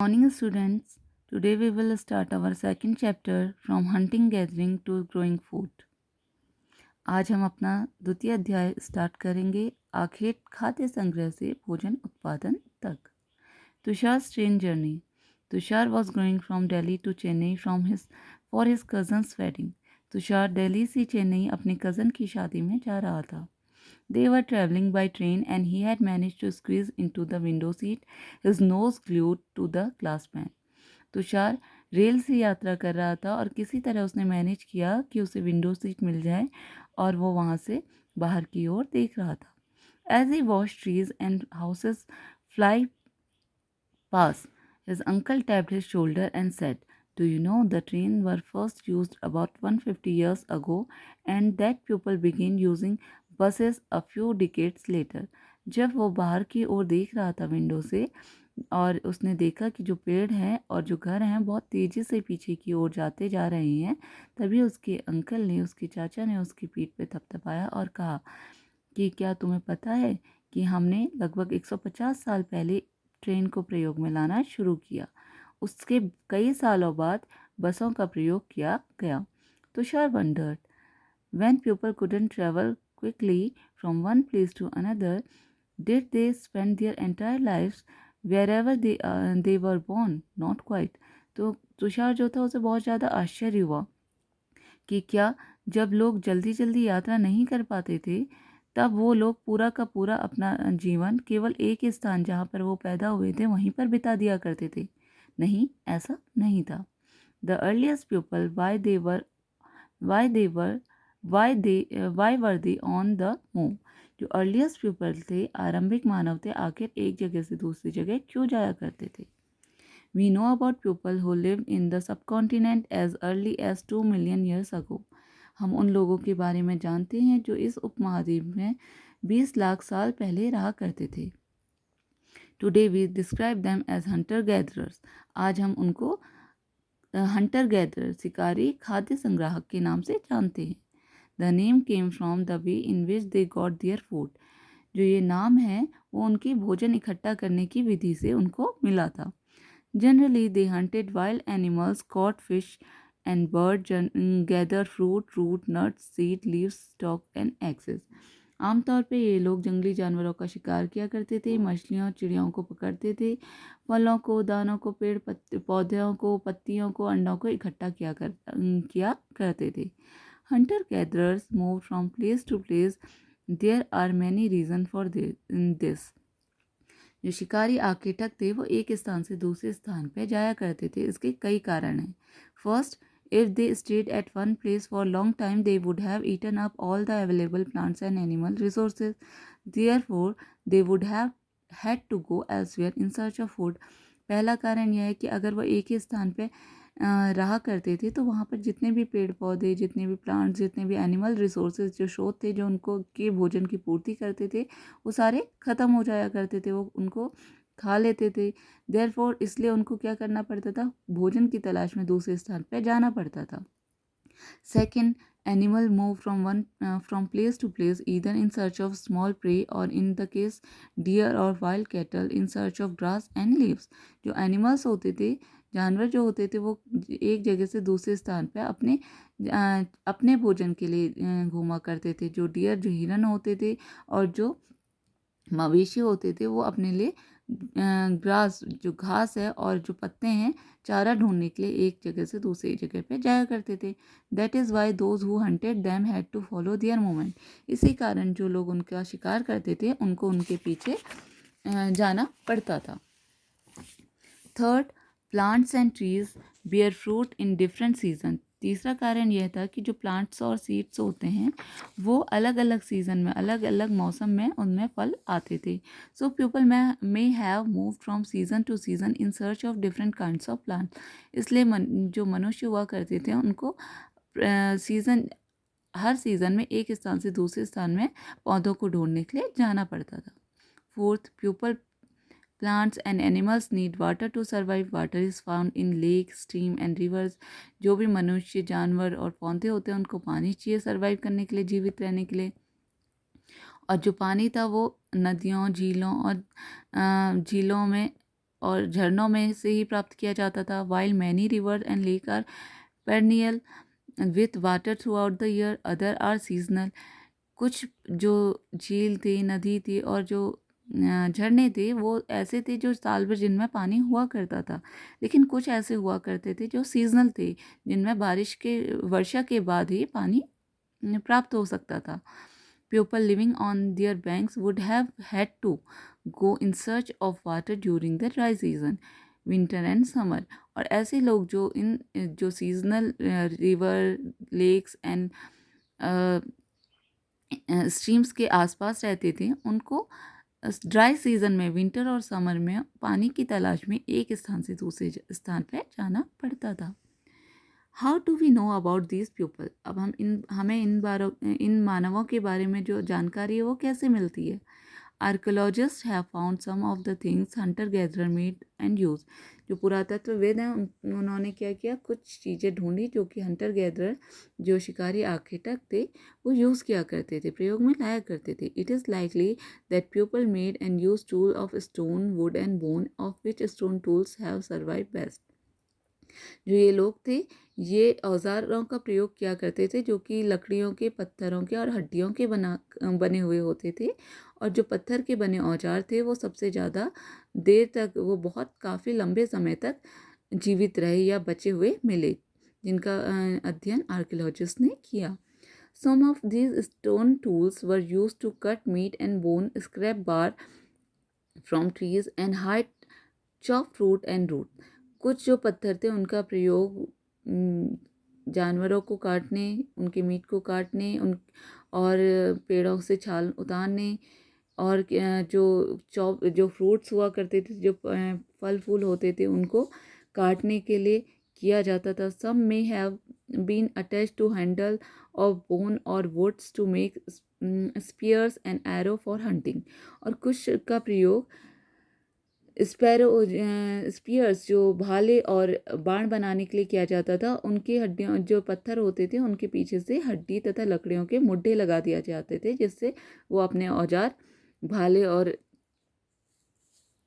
Morning students, today we will start our second chapter from hunting gathering to growing food. आज हम अपना द्वितीय अध्याय स्टार्ट करेंगे आखेट खाद्य संग्रह से भोजन उत्पादन तक. Tushar's train journey. Tushar was going from Delhi to Chennai for his cousin's wedding. Tushar Delhi से चेन्नई अपने कज़न की शादी में जा रहा था. They were traveling by train and he had managed to squeeze into the window seat, his nose glued to the glass pan. Tushar rail से यात्रा कर रहा था और किसी तरह उसने मैनेज किया कि उसे विंडो सीट मिल जाए और वो वहाँ से बाहर की ओर देख रहा था. As he watched trees and houses fly past, his uncle tapped his shoulder and said, "Do you know the train were first used about 150 years ago and that people began using buses a few decades later." जब वो बाहर की ओर देख रहा था window से और उसने देखा कि जो पेड़ हैं और जो घर हैं बहुत तेज़ी से पीछे की ओर जाते जा रहे हैं, तभी उसके अंकल ने, उसके चाचा ने उसकी पीठ पे थपथपाया और कहा कि क्या तुम्हें पता है कि हमने लगभग 150 साल पहले ट्रेन को प्रयोग में लाना शुरू किया. उसके कई सालों बाद बसों का प्रयोग किया गया. Tushar wondered, when people couldn't travel quickly from one place to another, did they spend their entire lives wherever they were born? Not quite. तो तुषार जो था उसे बहुत ज़्यादा आश्चर्य हुआ कि क्या जब लोग जल्दी जल्दी यात्रा नहीं कर पाते थे तब वो लोग पूरा का पूरा अपना जीवन केवल एक ही स्थान जहाँ पर वो पैदा हुए थे वहीं पर बिता दिया करते थे. नहीं, ऐसा नहीं था. The earliest people why were they on the move. जो अर्लीस्ट पीपल थे, आरंभिक मानव थे, आखिर एक जगह से दूसरी जगह क्यों जाया करते थे. We know about people who lived in the subcontinent as early as 2 million years ago. हम उन लोगों के बारे में जानते हैं जो इस उपमहाद्वीप में 20 लाख साल पहले रहा करते थे. Today we describe them as hunter gatherers. आज हम उनको हंटर गैदरर, शिकारी खाद्य संग्राहक के नाम से जानते हैं. The name came from the way in which they got their food. जो ये नाम है वो उनकी भोजन इकट्ठा करने की विधि से उनको मिला था. Generally, they hunted wild animals, caught fish and birds, gathered fruit, root, nuts, seed, leaves, stalk and axes. आमतौर पे ये लोग जंगली जानवरों का शिकार किया करते थे, मछलियों चिड़ियों को पकड़ते थे, फलों को, दानों को, पौधों को, पत्तियों को, अंडों को इकट्ठा किया करते थे. Hunter gatherers moved from place to place. There are many reasons for this. जो शिकारी आकेटक थे वो एक स्थान से दूसरे स्थान पर जाया करते थे. इसके कई कारण हैं. First, if they stayed at one place for a long time, they would have eaten up all the available plants and animal resources. Therefore, they would have had to go elsewhere in search of food. पहला कारण यह है कि अगर वो एक ही स्थान पे रहा करते थे तो वहाँ पर जितने भी पेड़ पौधे, जितने भी प्लांट्स, जितने भी एनिमल रिसोर्सेज जो स्रोत थे जो उनको के भोजन की पूर्ति करते थे वो सारे ख़त्म हो जाया करते थे, वो उनको खा लेते थे. देयरफॉर इसलिए उनको क्या करना पड़ता था, भोजन की तलाश में दूसरे स्थान पर जाना पड़ता था. Second, animal move from place to place either in search of small prey or in the case deer or wild cattle in search of grass and leaves. जो animals होते थे, जानवर जो होते थे वो एक जगह से दूसरे स्थान पर अपने भोजन के लिए घूमा करते थे. जो डियर, जो हिरन होते थे और जो मवेशी होते थे वो अपने लिए ग्रास, जो घास है और जो पत्ते हैं, चारा ढूंढने के लिए एक जगह से दूसरी जगह पे जाया करते थे. That is why those who hunted them had to follow their movement. इसी कारण जो लोग उनका शिकार करते थे उनको उनके पीछे जाना पड़ता था. Third, plants and trees bear fruit in different season. तीसरा कारण यह था कि जो प्लांट्स और सीड्स होते हैं वो अलग अलग सीज़न में, अलग अलग मौसम में उनमें फल आते थे. So people may have move from season two season in search of different kinds of plant. इसलिए जो मनुष्य हुआ करते थे उनको हर सीज़न में एक स्थान से दूसरे स्थान में पौधों को ढूंढने के लिए जाना पड़ता था. Fourth, people Plants and animals need water to survive. Water is found in lakes, stream and rivers. जो भी मनुष्य, जानवर और पौधे होते हैं उनको पानी चाहिए सर्वाइव करने के लिए, जीवित रहने के लिए. और जो पानी था वो नदियों, झीलों में और झरनों में से ही प्राप्त किया जाता था। While many river and lake are perennial with water throughout the year, other are seasonal. कुछ जो झील थी, नदी थी और जो झरने थे वो ऐसे थे जो साल भर जिनमें पानी हुआ करता था, लेकिन कुछ ऐसे हुआ करते थे जो सीजनल थे, जिनमें वर्षा के बाद ही पानी प्राप्त हो सकता था। People living on their banks would have had to go in search of water during the dry season, winter and summer। और ऐसे लोग जो seasonal river, lakes and streams के आसपास रहते थे, उनको ड्राई सीजन में, विंटर और समर में पानी की तलाश में एक स्थान से दूसरे स्थान पर जाना पड़ता था। How do we know about these people? अब हमें इन मानवों के बारे में जो जानकारी है वो कैसे मिलती है? Archaeologist have found some of the things hunter gatherer made and use. जो पुरातत्वविद हैं उन्होंने क्या किया, कुछ चीज़ें ढूंढी जो कि हंटर गैदरर, जो शिकारी आखेटक थे, वो यूज़ किया करते थे, प्रयोग में लाया करते थे। It is likely that people made and use tool of stone, would and bone, of which stone tools have survive best. जो ये लोग थे, ये औजारों का प्रयोग किया करते थे जो कि लकड़ियों के, पत्थरों के और हड्डियों के बने हुए होते थे। और जो पत्थर के बने औजार थे वो सबसे ज़्यादा देर तक, वो बहुत काफ़ी लंबे समय तक जीवित रहे या बचे हुए मिले, जिनका अध्ययन आर्कियोलॉजिस्ट ने किया। Some of these stone tools were used to cut meat and bone, scrape bark from trees and hide chop fruit and root। कुछ जो पत्थर थे उनका प्रयोग जानवरों को काटने, उनके मीट को काटने, और पेड़ों से छाल उतारने, और जो फ्रूट्स हुआ करते थे, जो फल फूल होते थे, उनको काटने के लिए किया जाता था। Some may have been attached to handle of bone और woods to make spears and arrow for hunting. और कुछ का प्रयोग स्पीयर्स, जो भाले और बाण बनाने के लिए किया जाता था। उनकी हड्डियों, जो पत्थर होते थे, उनके पीछे से हड्डी तथा लकड़ियों के मुड्ढे लगा दिया जाते थे, जिससे वो अपने औजार, भाले और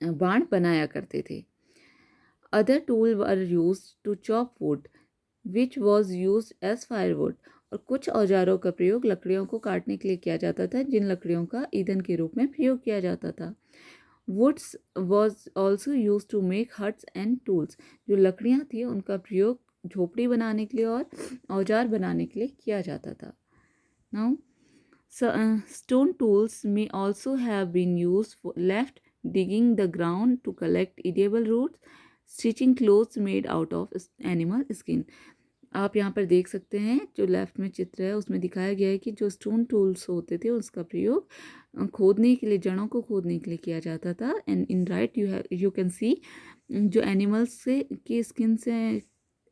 बाण बनाया करते थे। Other tool were use to chop wood which was use as firewood. और कुछ औजारों का प्रयोग लकड़ियों को काटने के लिए किया जाता था, जिन लकड़ियों का ईंधन के रूप में प्रयोग किया जाता था। Woods was also used to make huts and tools। जो लकड़ियाँ थी उनका प्रयोग झोपड़ी बनाने के लिए और औजार बनाने के लिए किया जाता था। Now, stone tools may also have been used for left digging the ground to collect edible roots, stitching clothes made out of animal skin। आप यहाँ पर देख सकते हैं, जो लेफ्ट में चित्र है उसमें दिखाया गया है कि जो स्टोन टूल्स होते थे उसका प्रयोग खोदने के लिए, जड़ों को खोदने के लिए किया जाता था। And in right you can see, जो एनिमल्स से की स्किन से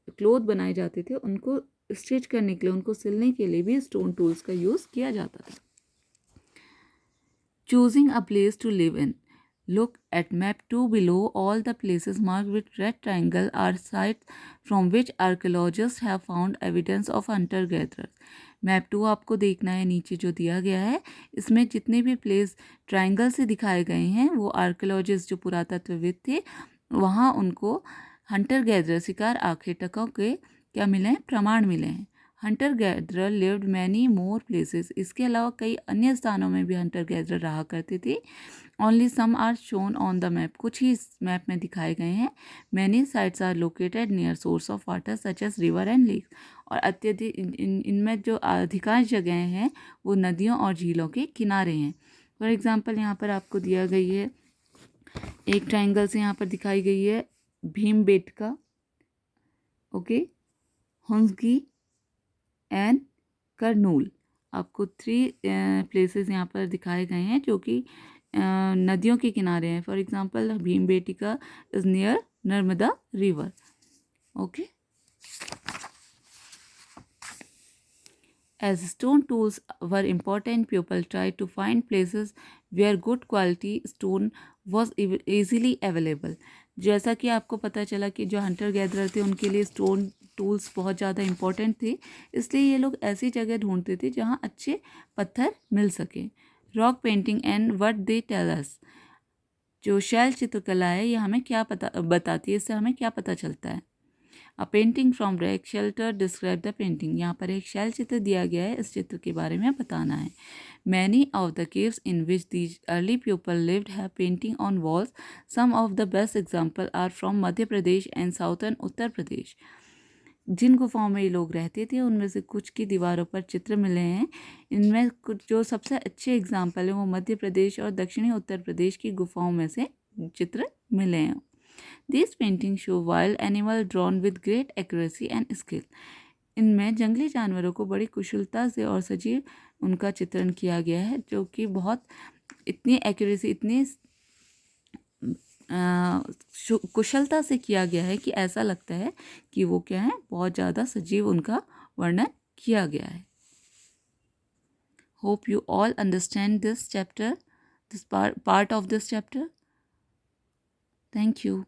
क्लोथ बनाए जाते थे, उनको स्टिच करने के लिए, उनको सिलने के लिए भी स्टोन टूल्स का यूज़ किया जाता था। Choosing a place to live in. Look at map 2 below. All the places marked with red triangle are sites from which archaeologists have found evidence of hunter-gatherers। Map 2 आपको देखना है, नीचे जो दिया गया है, इसमें जितने भी प्लेस ट्रायंगल से दिखाए गए हैं वो आर्कियोलॉजिस्ट, जो पुरातत्वविद थे, वहाँ उनको हंटर गैदरर, शिकार आखेटकों के क्या मिले हैं, प्रमाण मिले हैं। Hunter gatherer lived many more places. इसके अलावा कई अन्य स्थानों में भी हंटर गैदरर रहा करते थे। Only some are shown on the map. कुछ ही इस मैप में दिखाए गए हैं। Many sites are located near source of water such as river and lakes. और अत्यधिक इनमें जो अधिकांश जगह हैं वो नदियों और झीलों के किनारे हैं। फॉर एग्जांपल यहाँ पर आपको दिया गई है, एक ट्रायंगल से यहाँ पर दिखाई गई है भीमबेटका, ओके, हुंसगी एंड करनूल। आपको 3 प्लेसेस यहाँ पर दिखाए गए हैं जो कि नदियों के किनारे हैं। For example Bhimbetka is near Narmada river, okay. As stone tools were important, people tried to find places where good quality stone was easily available। जैसा कि आपको पता चला कि जो हंटर गैदरर थे उनके लिए स्टोन टूल्स बहुत ज़्यादा इम्पोर्टेंट थे, इसलिए ये लोग ऐसी जगह ढूंढते थे जहाँ अच्छे पत्थर मिल सके। Rock painting and what they tell us. जो शैल चित्रकला है ये हमें क्या बताती है, इससे हमें क्या पता चलता है। A painting from rock shelter describe the painting. यहाँ पर एक शैल चित्र दिया गया है, इस चित्र के बारे में बताना है। Many of the caves in which these early people lived have painting on walls. Some of the best examples are from Madhya Pradesh and southern Uttar Pradesh. जिन गुफाओं में ये लोग रहते थे उनमें से कुछ की दीवारों पर चित्र मिले हैं। इनमें कुछ जो सबसे अच्छे एग्जाम्पल हैं वो मध्य प्रदेश और दक्षिणी उत्तर प्रदेश की गुफाओं में से चित्र मिले हैं। These paintings show wild animal drawn with great accuracy and skill. इनमें जंगली जानवरों को बड़ी कुशलता से और सजीव उनका चित्रण किया गया है, जो कि बहुत इतनी एक्यूरेसी, इतनी कुशलता से किया गया है कि ऐसा लगता है कि वो क्या है, बहुत ज़्यादा सजीव उनका वर्णन किया गया है। Hope you all understand this chapter, this part of this chapter. Thank you.